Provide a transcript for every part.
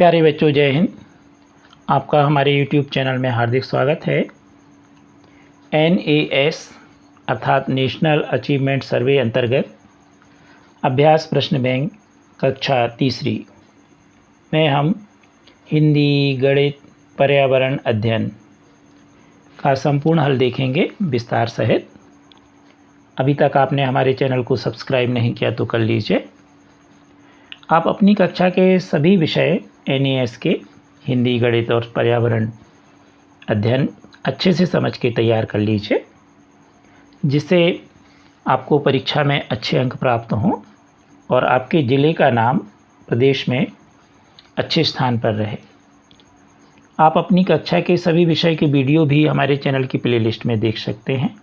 प्यारे बच्चों, जय हिंद। आपका हमारे YouTube चैनल में हार्दिक स्वागत है। NAS अर्थात नेशनल अचीवमेंट सर्वे अंतर्गत अभ्यास प्रश्न बैंक कक्षा तीसरी में हम हिंदी, गणित, पर्यावरण अध्ययन का संपूर्ण हल देखेंगे विस्तार सहित। अभी तक आपने हमारे चैनल को सब्सक्राइब नहीं किया तो कर लीजिए। आप अपनी कक्षा के सभी विषय NAS के हिंदी, गणित और पर्यावरण अध्ययन अच्छे से समझ के तैयार कर लीजिए, जिससे आपको परीक्षा में अच्छे अंक प्राप्त हों और आपके ज़िले का नाम प्रदेश में अच्छे स्थान पर रहे। आप अपनी कक्षा के सभी विषय के वीडियो भी हमारे चैनल की प्लेलिस्ट में देख सकते हैं।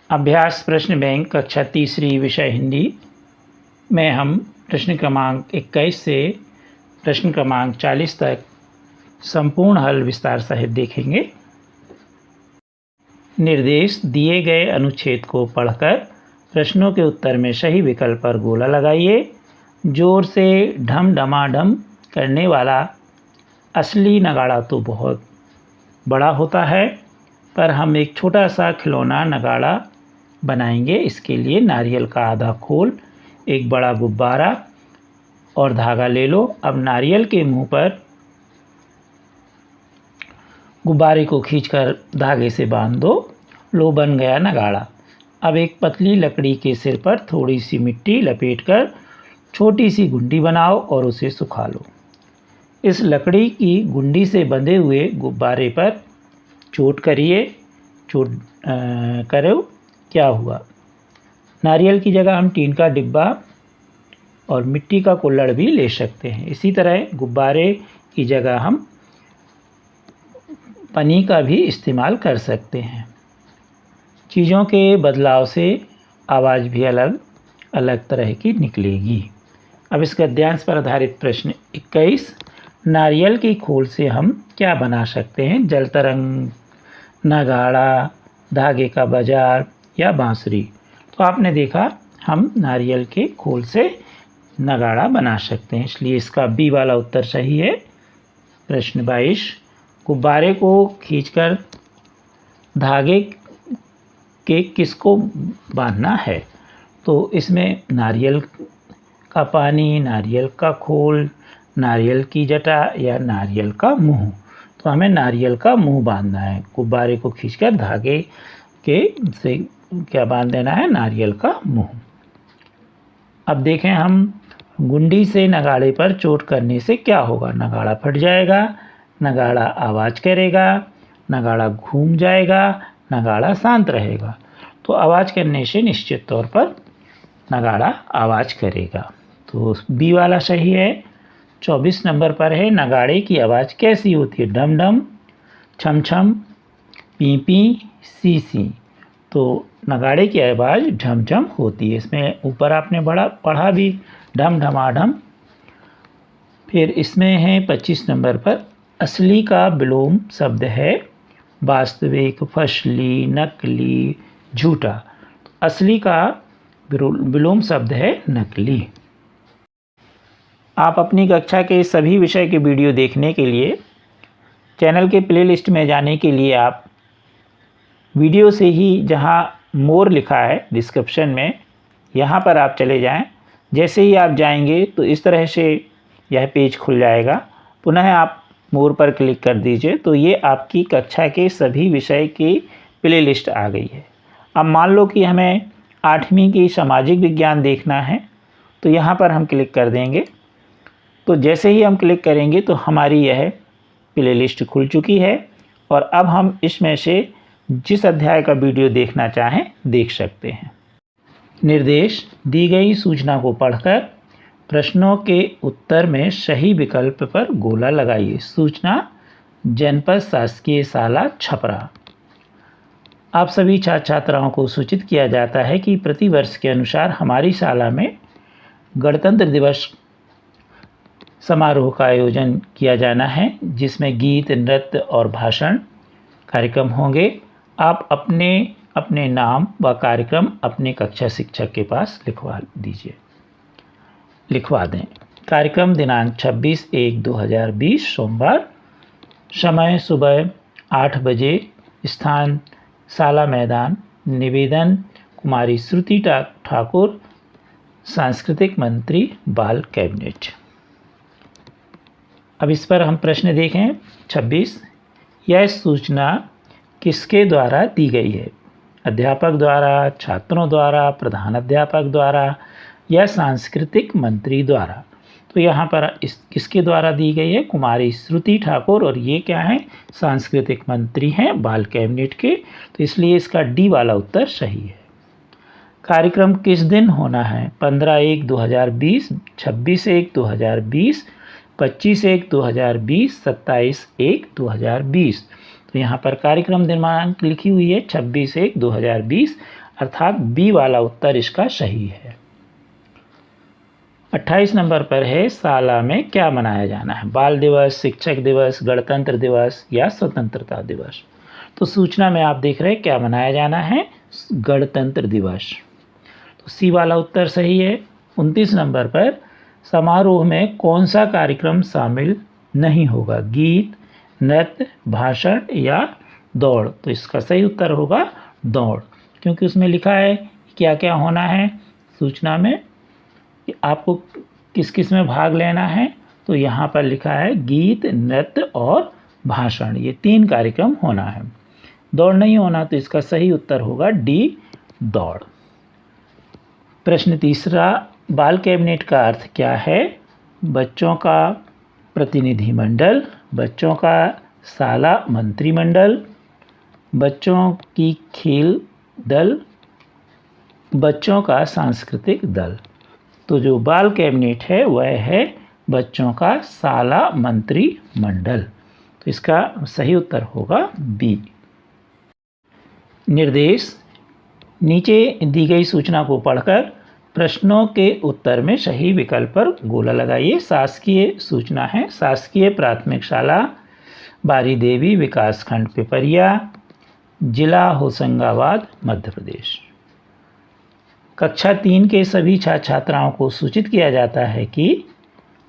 अभ्यास प्रश्न बैंक कक्षा तीसरी विषय हिंदी में हम प्रश्न क्रमांक 21 से प्रश्न क्रमांक 40 तक संपूर्ण हल विस्तार सहित देखेंगे। निर्देश: दिए गए अनुच्छेद को पढ़कर प्रश्नों के उत्तर में सही विकल्प पर गोला लगाइए। जोर से ढम-ढमाढम करने वाला असली नगाड़ा तो बहुत बड़ा होता है, पर हम एक छोटा सा खिलौना नगाड़ा बनाएंगे। इसके लिए नारियल का आधा खोल, एक बड़ा गुब्बारा और धागा ले लो। अब नारियल के मुंह पर गुब्बारे को खींचकर धागे से बांध दो। लो, बन गया नगाड़ा। अब एक पतली लकड़ी के सिर पर थोड़ी सी मिट्टी लपेटकर छोटी सी गुंडी बनाओ और उसे सुखा लो। इस लकड़ी की गुंडी से बंधे हुए गुब्बारे पर चोट करो। क्या हुआ? नारियल की जगह हम टीन का डिब्बा और मिट्टी का कुल्हड़ भी ले सकते हैं। इसी तरह गुब्बारे की जगह हम पन्नी का भी इस्तेमाल कर सकते हैं। चीज़ों के बदलाव से आवाज़ भी अलग अलग तरह की निकलेगी। अब इस गद्यांश पर आधारित प्रश्न 21। नारियल की खोल से हम क्या बना सकते हैं? जल तरंग, नगाड़ा, धागे का बाजार या बांसुरी। तो आपने देखा, हम नारियल के खोल से नगाड़ा बना सकते हैं, इसलिए इसका बी वाला उत्तर सही है। प्रश्न 22। गुब्बारे को खींचकर धागे के किसको बांधना है? तो इसमें नारियल का पानी, नारियल का खोल, नारियल की जटा या नारियल का मुंह। तो हमें नारियल का मुंह बांधना है। गुब्बारे को खींचकर धागे के से क्या बांध देना है? नारियल का मुंह। अब देखें, हम गुंडी से नगाड़े पर चोट करने से क्या होगा? नगाड़ा फट जाएगा, नगाड़ा आवाज़ करेगा, नगाड़ा घूम जाएगा, नगाड़ा शांत रहेगा। तो आवाज़ करने से निश्चित तौर पर नगाड़ा आवाज़ करेगा। तो बी वाला सही है। 24 नंबर पर है, नगाड़े की आवाज़ कैसी होती है? डम डम, छम छम, पी पी, सी सी। तो नगाड़े की आवाज़ झम झम होती है। इसमें ऊपर आपने पढ़ा भी, ढम ढमाढम। फिर इसमें है 25 नंबर पर, असली का विलोम शब्द है वास्तविक, फसली, नकली, झूठा। असली का विलोम शब्द है नकली। आप अपनी कक्षा के सभी विषय के वीडियो देखने के लिए चैनल के प्लेलिस्ट में जाने के लिए आप वीडियो से ही जहां मोर लिखा है डिस्क्रिप्शन में, यहां पर आप चले जाएं। जैसे ही आप जाएंगे तो इस तरह से यह पेज खुल जाएगा। पुनः आप मोर पर क्लिक कर दीजिए तो ये आपकी कक्षा के सभी विषय की प्लेलिस्ट आ गई है। अब मान लो कि हमें 8वीं की सामाजिक विज्ञान देखना है, तो यहाँ पर हम क्लिक कर देंगे। तो जैसे ही हम क्लिक करेंगे तो हमारी यह प्लेलिस्ट खुल चुकी है और अब हम इसमें से जिस अध्याय का वीडियो देखना चाहें देख सकते हैं। निर्देश: दी गई सूचना को पढ़कर प्रश्नों के उत्तर में सही विकल्प पर गोला लगाइए। सूचना: जनपद शासकीय शाला छपरा। आप सभी छात्र छात्राओं को सूचित किया जाता है कि प्रतिवर्ष के अनुसार हमारी शाला में गणतंत्र दिवस समारोह का आयोजन किया जाना है, जिसमें गीत, नृत्य और भाषण कार्यक्रम होंगे। आप अपने नाम व कार्यक्रम अपने कक्षा शिक्षक के पास लिखवा दीजिए। लिखवा दें। कार्यक्रम दिनांक 26/1/2020 सोमवार, समय सुबह 8 बजे, स्थान शाला मैदान, निवेदन कुमारी श्रुति ठाकुर, सांस्कृतिक मंत्री, बाल कैबिनेट। अब इस पर हम प्रश्न देखें। 26, यह सूचना किसके द्वारा दी गई है? अध्यापक द्वारा, छात्रों द्वारा, प्रधानाध्यापक द्वारा या सांस्कृतिक मंत्री द्वारा? तो यहाँ पर किसके द्वारा दी गई है? कुमारी श्रुति ठाकुर, और ये क्या है? सांस्कृतिक मंत्री हैं बाल कैबिनेट के, तो इसलिए इसका डी वाला उत्तर सही है। कार्यक्रम किस दिन होना है? 15/1/2020, 26/1/2020, 25/1/2020, 27/1/2020। तो यहाँ पर कार्यक्रम दिनांक लिखी हुई है 26/1/2020, अर्थात बी वाला उत्तर इसका सही है। 28 नंबर पर है, शाला में क्या मनाया जाना है? बाल दिवस, शिक्षक दिवस, गणतंत्र दिवस या स्वतंत्रता दिवस? तो सूचना में आप देख रहे हैं क्या मनाया जाना है? गणतंत्र दिवस। तो सी वाला उत्तर सही है। 29 नंबर पर, समारोह में कौन सा कार्यक्रम शामिल नहीं होगा? गीत, नृत्य, भाषण या दौड़? तो इसका सही उत्तर होगा दौड़, क्योंकि उसमें लिखा है क्या क्या होना है सूचना में, कि आपको किस किस में भाग लेना है। तो यहाँ पर लिखा है गीत, नृत्य और भाषण, ये 3 कार्यक्रम होना है। दौड़ नहीं होना, तो इसका सही उत्तर होगा डी, दौड़। प्रश्न तीसरा, बाल कैबिनेट का अर्थ क्या है? बच्चों का प्रतिनिधिमंडल, बच्चों का शाला मंत्रिमंडल, बच्चों की खेल दल, बच्चों का सांस्कृतिक दल? तो जो बाल कैबिनेट है वह है बच्चों का शाला मंत्रिमंडल, तो इसका सही उत्तर होगा बी। निर्देश, नीचे दी गई सूचना को पढ़कर प्रश्नों के उत्तर में सही विकल्प पर गोला लगाइए। शासकीय सूचना है, शासकीय प्राथमिक शाला बारी देवी, विकासखंड पिपरिया, जिला होशंगाबाद, मध्य प्रदेश। कक्षा 3 के सभी छात्र छात्राओं को सूचित किया जाता है कि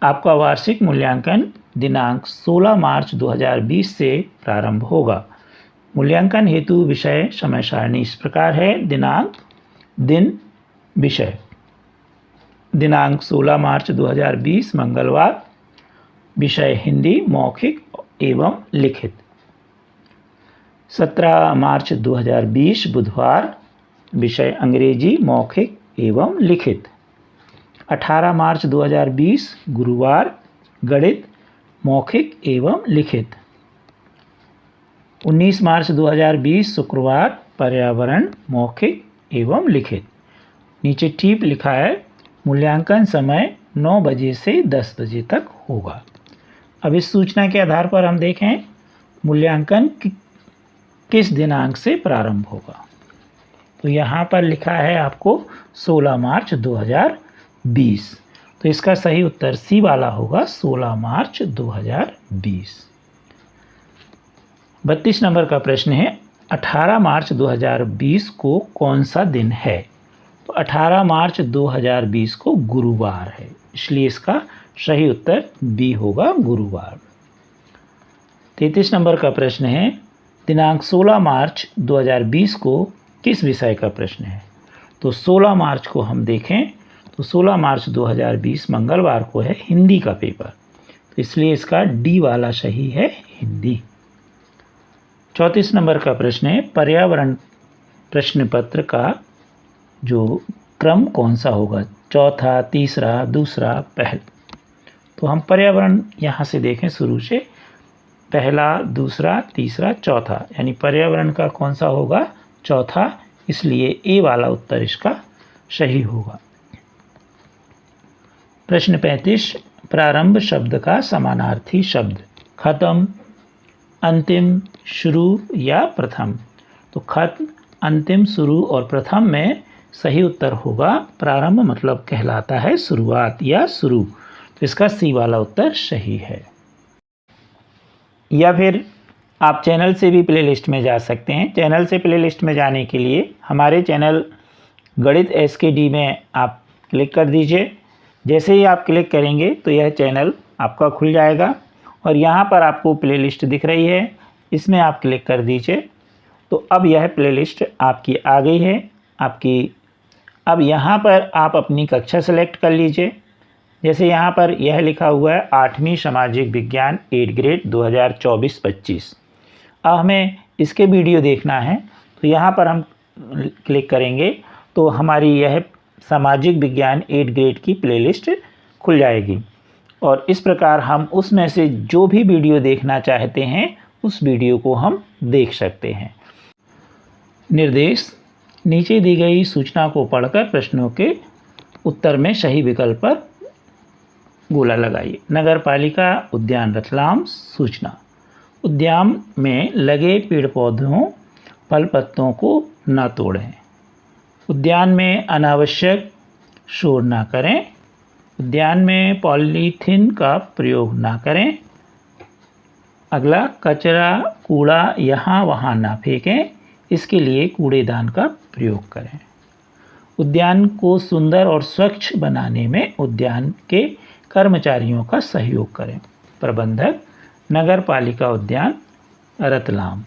आपका वार्षिक मूल्यांकन दिनांक 16 मार्च 2020 से प्रारंभ होगा। मूल्यांकन हेतु विषय समय सारणी इस प्रकार है। दिनांक, दिन, विषय। दिनांक 16 मार्च 2020 मंगलवार, विषय हिंदी मौखिक एवं लिखित। 17 मार्च 2020 बुधवार, विषय अंग्रेजी मौखिक एवं लिखित। 18 मार्च 2020 गुरुवार, गणित मौखिक एवं लिखित। 19 मार्च 2020 शुक्रवार, पर्यावरण मौखिक एवं लिखित। नीचे टिप लिखा है, मूल्यांकन समय 9 बजे से 10 बजे तक होगा। अब इस सूचना के आधार पर हम देखें मूल्यांकन किस दिनांक से प्रारंभ होगा। तो यहाँ पर लिखा है आपको 16 मार्च 2020, तो इसका सही उत्तर सी वाला होगा 16 मार्च 2020। 32 नंबर का प्रश्न है, 18 मार्च 2020 को कौन सा दिन है? तो 18 मार्च 2020 को गुरुवार है, इसलिए इसका सही उत्तर बी होगा गुरुवार। 33 नंबर का प्रश्न है, दिनांक 16 मार्च 2020 को किस विषय का प्रश्न है? तो 16 मार्च को हम देखें तो 16 मार्च 2020 मंगलवार को है हिंदी का पेपर, तो इसलिए इसका डी वाला सही है हिंदी। 34 नंबर का प्रश्न है, पर्यावरण प्रश्न पत्र का जो क्रम कौन सा होगा? चौथा, तीसरा, दूसरा, पहला? तो हम पर्यावरण यहाँ से देखें शुरू से, पहला, दूसरा, तीसरा, चौथा, यानी पर्यावरण का कौन सा होगा? चौथा, इसलिए ए वाला उत्तर इसका सही होगा। प्रश्न 35, प्रारंभ शब्द का समानार्थी शब्द? खत्म, अंतिम, शुरू या प्रथम? तो खत्म, अंतिम, शुरू और प्रथम में सही उत्तर होगा प्रारंभ, मतलब कहलाता है शुरुआत या शुरू, तो इसका सी वाला उत्तर सही है। या फिर आप चैनल से भी प्लेलिस्ट में जा सकते हैं। चैनल से प्लेलिस्ट में जाने के लिए हमारे चैनल गणित SKD में आप क्लिक कर दीजिए। जैसे ही आप क्लिक करेंगे तो यह चैनल आपका खुल जाएगा और यहाँ पर आपको प्लेलिस्ट दिख रही है, इसमें आप क्लिक कर दीजिए। तो अब यह प्लेलिस्ट आपकी आ गई है आपकी। अब यहाँ पर आप अपनी कक्षा सेलेक्ट कर लीजिए। जैसे यहाँ पर यह लिखा हुआ है 8वीं सामाजिक विज्ञान 8 ग्रेड 2024-25। अब हमें इसके वीडियो देखना है तो यहाँ पर हम क्लिक करेंगे तो हमारी यह सामाजिक विज्ञान 8 ग्रेड की प्लेलिस्ट खुल जाएगी और इस प्रकार हम उसमें से जो भी वीडियो देखना चाहते हैं उस वीडियो को हम देख सकते हैं। निर्देश: नीचे दी गई सूचना को पढ़कर प्रश्नों के उत्तर में सही विकल्प पर गोला लगाइए। नगर पालिका उद्यान रतलाम। सूचना: उद्यान में लगे पेड़ पौधों फल पत्तों को न तोड़ें। उद्यान में अनावश्यक शोर न करें। उद्यान में पॉलीथीन का प्रयोग न करें। अगला, कचरा कूड़ा यहाँ वहाँ न फेंकें, इसके लिए कूड़ेदान का प्रयोग करें। उद्यान को सुंदर और स्वच्छ बनाने में उद्यान के कर्मचारियों का सहयोग करें। प्रबंधक, नगर पालिका उद्यान रतलाम।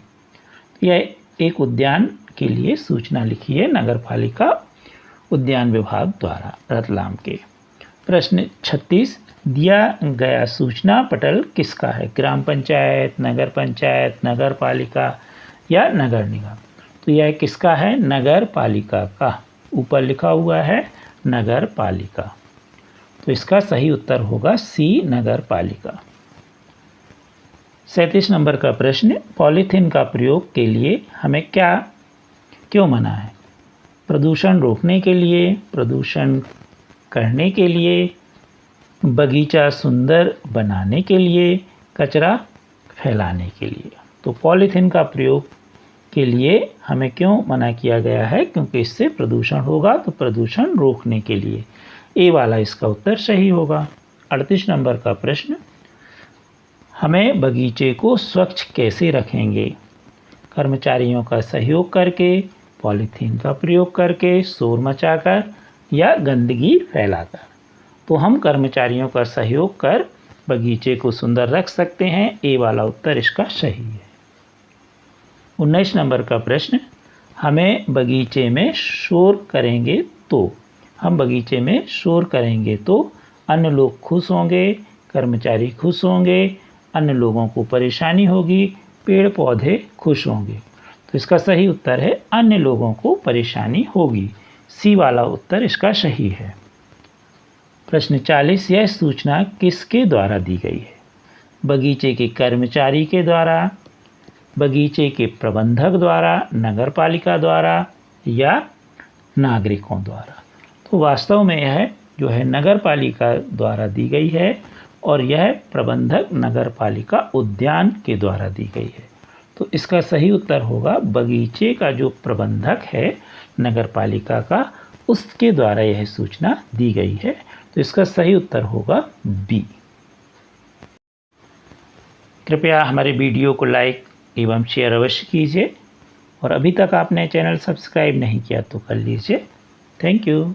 यह एक उद्यान के लिए सूचना लिखी है नगर पालिका उद्यान विभाग द्वारा रतलाम के। प्रश्न 36, दिया गया सूचना पटल किसका है? ग्राम पंचायत, नगर पंचायत, नगर पालिका या नगर निगम? तो यह किसका है? नगर पालिका का। ऊपर लिखा हुआ है नगर पालिका, तो इसका सही उत्तर होगा सी, नगर पालिका। 37 नंबर का प्रश्न, पॉलीथीन का प्रयोग के लिए हमें क्यों मना है? प्रदूषण रोकने के लिए, प्रदूषण करने के लिए, बगीचा सुंदर बनाने के लिए, कचरा फैलाने के लिए। तो पॉलीथीन का प्रयोग के लिए हमें क्यों मना किया गया है? क्योंकि इससे प्रदूषण होगा, तो प्रदूषण रोकने के लिए। ए वाला इसका उत्तर सही होगा। 38 नंबर का प्रश्न, हमें बगीचे को स्वच्छ कैसे रखेंगे? कर्मचारियों का सहयोग करके, पॉलीथीन का प्रयोग करके, शोर मचाकर या गंदगी फैलाकर? तो हम कर्मचारियों का सहयोग कर बगीचे को सुंदर रख सकते हैं। ए वाला उत्तर इसका सही है। 19 नंबर का प्रश्न, हमें बगीचे में शोर करेंगे तो? हम बगीचे में शोर करेंगे तो अन्य लोग खुश होंगे, कर्मचारी खुश होंगे, अन्य लोगों को परेशानी होगी, पेड़ पौधे खुश होंगे। तो इसका सही उत्तर है अन्य लोगों को परेशानी होगी। सी वाला उत्तर इसका सही है। प्रश्न 40, यह सूचना किसके द्वारा दी गई है? बगीचे के कर्मचारी के द्वारा, बगीचे के प्रबंधक द्वारा, नगर पालिका द्वारा या नागरिकों द्वारा? तो वास्तव में यह जो है नगर पालिका द्वारा दी गई है और यह प्रबंधक नगर पालिका उद्यान के द्वारा दी गई है। तो इसका सही उत्तर होगा बगीचे का जो प्रबंधक है नगर पालिका का, उसके द्वारा यह सूचना दी गई है। तो इसका सही उत्तर होगा बी। कृपया हमारे वीडियो को लाइक एवं शेयर अवश्य कीजिए और अभी तक आपने चैनल सब्सक्राइब नहीं किया तो कर लीजिए। Thank you.